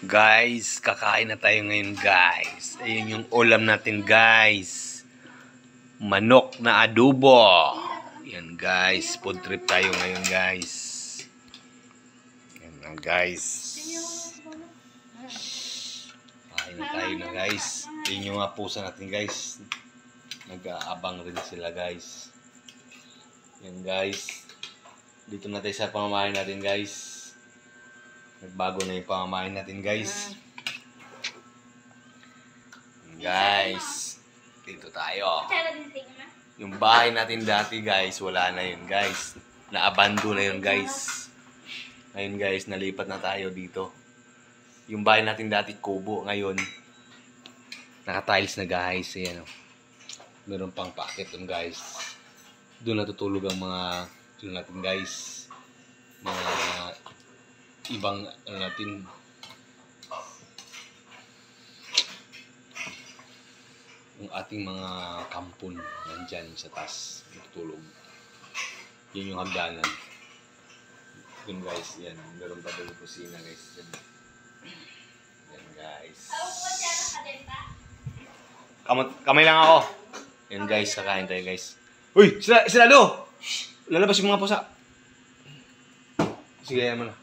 Guys, kakain na tayo ngayon guys. Ayun yung ulam natin guys. Manok na adobo. Yan guys, food trip tayo ngayon guys. Yan na guys. Kain na tayo na guys. Yun yung mga pusa natin guys. Nag-aabang rin sila guys. Yan guys. Dito na tayo sa pamamahay natin guys. Nagbago na yung pamamahay natin guys. Guys, dito tayo. Yung bahay natin dati guys, wala na yun guys. Naabando na yun guys. Ngayon guys, nalipat na tayo dito. Yung bahay natin dati kubo, ngayon naka-tiles na guys. Ayan o. Meron pang packet dun guys. Doon natutulog ang mga doon natin guys. Mga ibang natin yung ating mga kampon nandyan sa taas natutulog. Yun yung hagdanan. Yun guys, yan. Meron pa doon yung kusina guys. Yan guys. Kamay lang ako. Yan guys, kakain tayo guys. Uy! Sinalo! Lalabas yung mga pusa. Sige, yan mo na.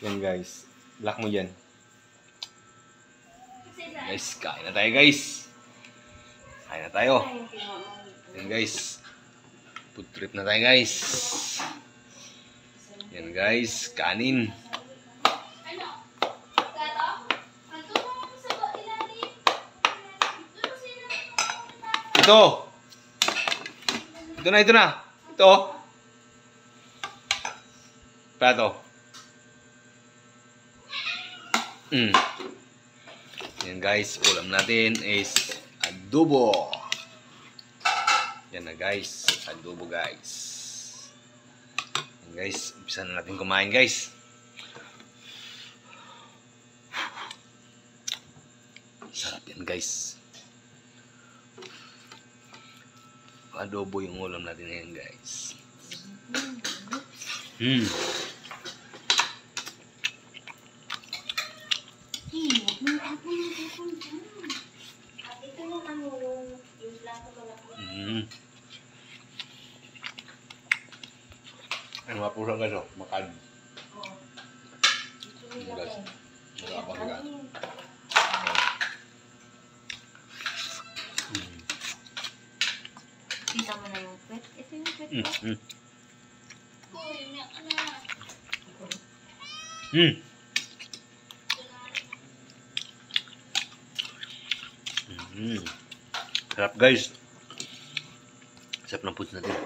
Yan guys. Black mo dyan. Guys, kain na tayo guys. Kain na tayo. Yan guys. Food trip na tayo guys. Yan guys. Kanin. Ito. Ito na. Ito. Plato. Yan guys, ulam natin is adobo. Yan na guys, adobo guys. Yan guys, umpisa na natin kumain guys. Sarap yan guys. Adobo yung ulam natin ngayon guys. Ano nga pusa guys, makan. Guys, magabang guys. Kita mo na yung pet. Ito yung pet ko. Uy, may ano na. Sarap guys. Sarap ng food natin.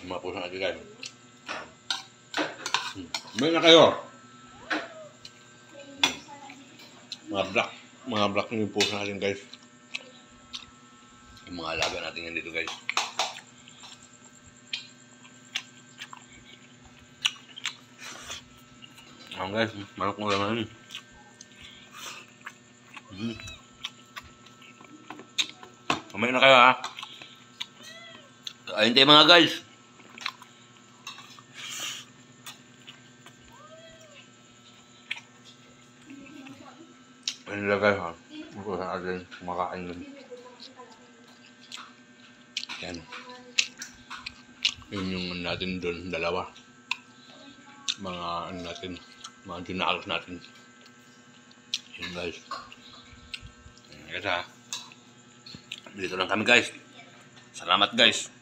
Mga pusa natin guys. May na kayo. Mga black yung pusa natin guys. Yung mga alaga natin yan dito guys. Ayan guys, marok mo naman. Kumain na kayo ha. Ayun tayo mga guys. Ayun na guys ha. Ito sa atin, kumakain din. Yan. Yun yung natin doon, dalawa. Mga ano natin, mga dinalos natin. Yun guys. Yan guys ha. Dito lang kami guys. Salamat guys.